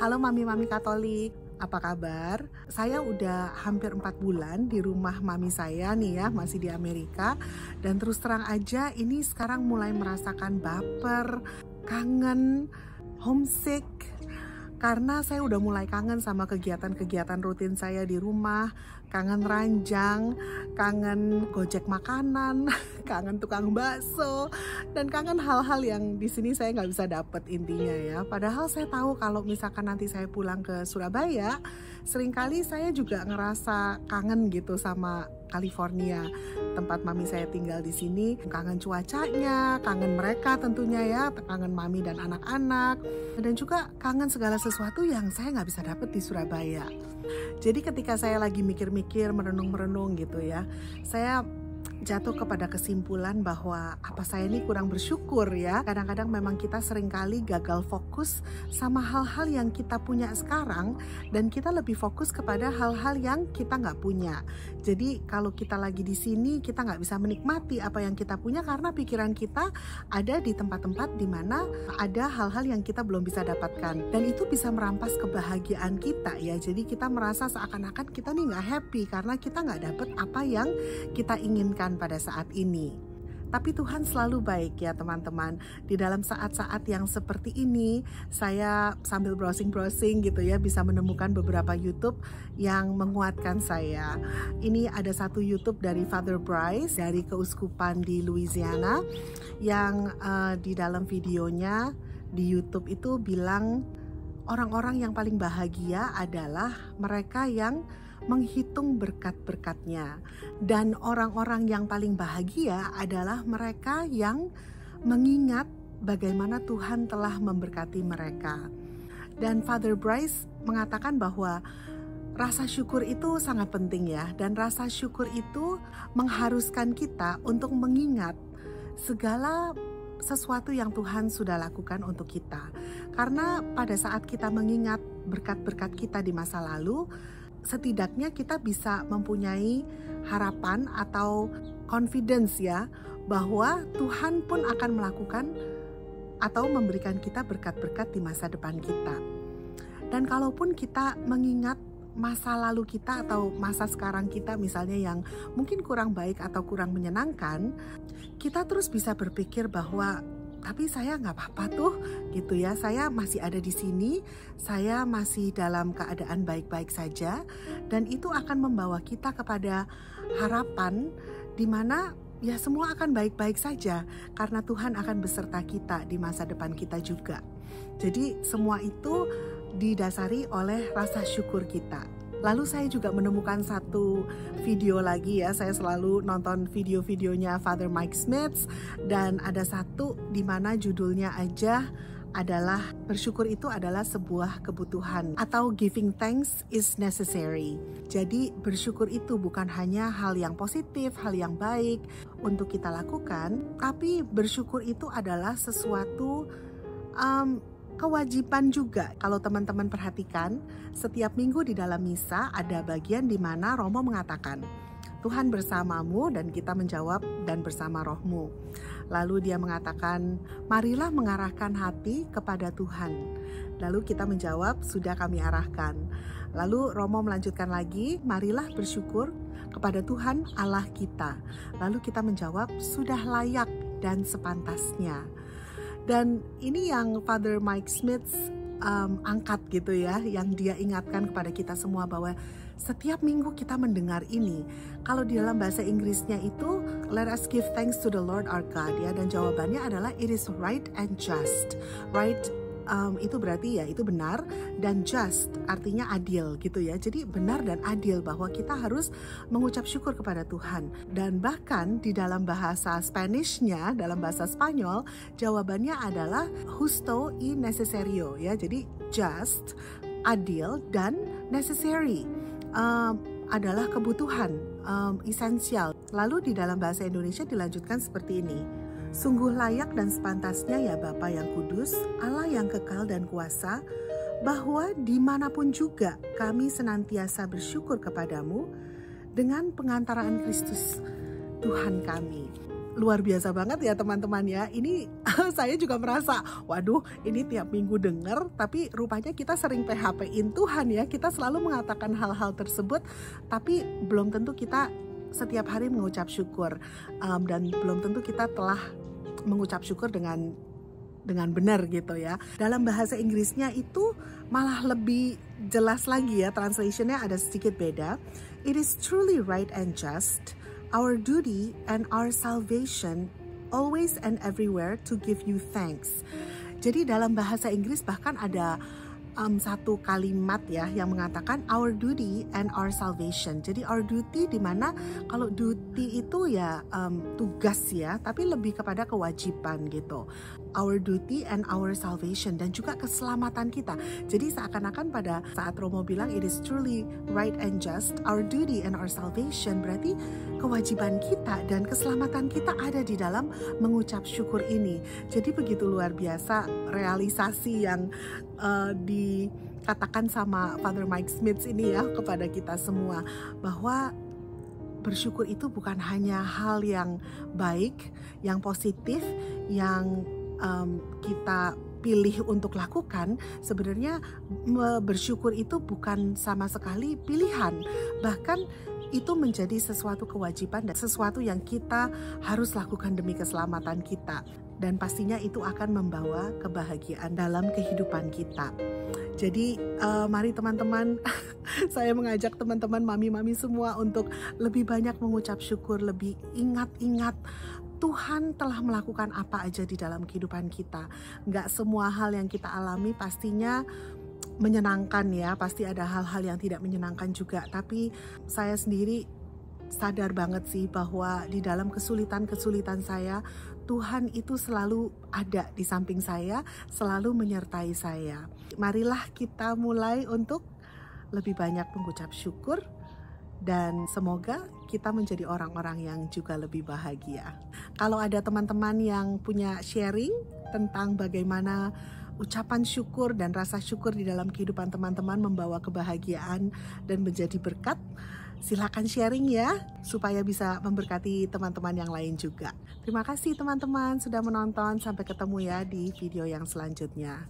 Halo mami-mami Katolik, apa kabar? Saya udah hampir 4 bulan di rumah mami saya nih ya, masih di Amerika. Dan terus terang aja ini sekarang mulai merasakan baper, kangen, homesick. Karena saya udah mulai kangen sama kegiatan-kegiatan rutin saya di rumah, kangen ranjang, kangen gojek makanan, kangen tukang bakso, dan kangen hal-hal yang di sini saya nggak bisa dapet intinya ya. Padahal saya tahu kalau misalkan nanti saya pulang ke Surabaya, seringkali saya juga ngerasa kangen gitu sama California, tempat mami saya tinggal di sini. Kangen cuacanya, kangen mereka tentunya ya, kangen mami dan anak-anak, dan juga kangen segala sesuatu yang saya nggak bisa dapet di Surabaya. Jadi ketika saya lagi mikir-mikir, merenung-merenung gitu ya, saya jatuh kepada kesimpulan bahwa apa saya ini kurang bersyukur ya. Kadang-kadang memang kita seringkali gagal fokus sama hal-hal yang kita punya sekarang, dan kita lebih fokus kepada hal-hal yang kita nggak punya. Jadi kalau kita lagi di sini, kita nggak bisa menikmati apa yang kita punya karena pikiran kita ada di tempat-tempat di mana ada hal-hal yang kita belum bisa dapatkan, dan itu bisa merampas kebahagiaan kita ya. Jadi kita merasa seakan-akan kita nih nggak happy karena kita nggak dapet apa yang kita inginkan pada saat ini. Tapi Tuhan selalu baik ya teman-teman. Di dalam saat-saat yang seperti ini, saya sambil browsing-browsing gitu ya, bisa menemukan beberapa YouTube yang menguatkan saya. Ini ada satu YouTube dari Father Bryce dari keuskupan di Louisiana, yang di dalam videonya di YouTube itu bilang orang-orang yang paling bahagia adalah mereka yang menghitung berkat-berkatnya, dan orang-orang yang paling bahagia adalah mereka yang mengingat bagaimana Tuhan telah memberkati mereka. Dan Father Bryce mengatakan bahwa rasa syukur itu sangat penting ya, dan rasa syukur itu mengharuskan kita untuk mengingat segala sesuatu yang Tuhan sudah lakukan untuk kita. Karena pada saat kita mengingat berkat-berkat kita di masa lalu, setidaknya kita bisa mempunyai harapan atau confidence ya, bahwa Tuhan pun akan melakukan atau memberikan kita berkat-berkat di masa depan kita. Dan kalaupun kita mengingat masa lalu kita atau masa sekarang kita misalnya yang mungkin kurang baik atau kurang menyenangkan, kita terus bisa berpikir bahwa tapi saya nggak apa-apa tuh gitu ya, saya masih ada di sini, saya masih dalam keadaan baik-baik saja, dan itu akan membawa kita kepada harapan di mana ya semua akan baik-baik saja karena Tuhan akan beserta kita di masa depan kita juga. Jadi semua itu didasari oleh rasa syukur kita. Lalu saya juga menemukan satu video lagi ya, saya selalu nonton video-videonya Father Mike Smith, dan ada satu di mana judulnya aja adalah bersyukur itu adalah sebuah kebutuhan, atau giving thanks is necessary. Jadi bersyukur itu bukan hanya hal yang positif, hal yang baik untuk kita lakukan, tapi bersyukur itu adalah sesuatu kewajiban juga. Kalau teman-teman perhatikan, setiap minggu di dalam misa ada bagian di mana Romo mengatakan, Tuhan bersamamu, dan kita menjawab, dan bersama rohmu. Lalu dia mengatakan, marilah mengarahkan hati kepada Tuhan. Lalu kita menjawab, sudah kami arahkan. Lalu Romo melanjutkan lagi, marilah bersyukur kepada Tuhan Allah kita. Lalu kita menjawab, sudah layak dan sepantasnya. Dan ini yang Father Mike Smith angkat gitu ya, yang dia ingatkan kepada kita semua bahwa setiap minggu kita mendengar ini. Kalau di dalam bahasa Inggrisnya itu let us give thanks to the Lord our God ya, dan jawabannya adalah it is right and just. Right itu berarti ya itu benar, dan just artinya adil gitu ya. Jadi benar dan adil bahwa kita harus mengucap syukur kepada Tuhan. Dan bahkan di dalam bahasa Spanishnya, dalam bahasa Spanyol, jawabannya adalah justo y necesario ya. Jadi just, adil, dan necessary adalah kebutuhan esensial. Lalu di dalam bahasa Indonesia dilanjutkan seperti ini. Sungguh layak dan sepantasnya ya Bapa yang kudus, Allah yang kekal dan kuasa, bahwa dimanapun juga kami senantiasa bersyukur kepadamu dengan pengantaraan Kristus Tuhan kami. luar biasa banget ya teman-teman ya. Ini saya juga merasa, waduh ini tiap minggu denger, tapi rupanya kita sering PHP-in Tuhan ya. Kita selalu mengatakan hal-hal tersebut, tapi belum tentu kita setiap hari mengucap syukur. Dan belum tentu kita telah mengucap syukur dengan benar gitu ya. Dalam bahasa Inggrisnya itu malah lebih jelas lagi ya, translationnya ada sedikit beda. It is truly right and just, our duty and our salvation, always and everywhere to give you thanks. Jadi dalam bahasa Inggris bahkan ada satu kalimat ya yang mengatakan our duty and our salvation. Jadi our duty dimana kalau duty itu ya tugas ya, tapi lebih kepada kewajiban gitu. Our duty and our salvation, dan juga keselamatan kita. Jadi seakan-akan pada saat Romo bilang it is truly right and just, our duty and our salvation, berarti kewajiban kita dan keselamatan kita ada di dalam mengucap syukur ini. Jadi begitu luar biasa realisasi yang dikatakan sama Father Mike Smith ini ya kepada kita semua, bahwa bersyukur itu bukan hanya hal yang baik, yang positif, yang kita pilih untuk lakukan. Sebenarnya bersyukur itu bukan sama sekali pilihan, bahkan itu menjadi sesuatu kewajiban dan sesuatu yang kita harus lakukan demi keselamatan kita. Dan pastinya itu akan membawa kebahagiaan dalam kehidupan kita. Jadi mari teman-teman, saya mengajak teman-teman mami-mami semua untuk lebih banyak mengucap syukur, lebih ingat-ingat Tuhan telah melakukan apa aja di dalam kehidupan kita. Nggak semua hal yang kita alami pastinya menyenangkan ya, pasti ada hal-hal yang tidak menyenangkan juga. Tapi saya sendiri sadar banget sih bahwa di dalam kesulitan-kesulitan saya, Tuhan itu selalu ada di samping saya, selalu menyertai saya. Marilah kita mulai untuk lebih banyak mengucap syukur, dan semoga kita menjadi orang-orang yang juga lebih bahagia. Kalau ada teman-teman yang punya sharing tentang bagaimana ucapan syukur dan rasa syukur di dalam kehidupan teman-teman membawa kebahagiaan dan menjadi berkat, silakan sharing ya, supaya bisa memberkati teman-teman yang lain juga. Terima kasih teman-teman sudah menonton, sampai ketemu ya di video yang selanjutnya.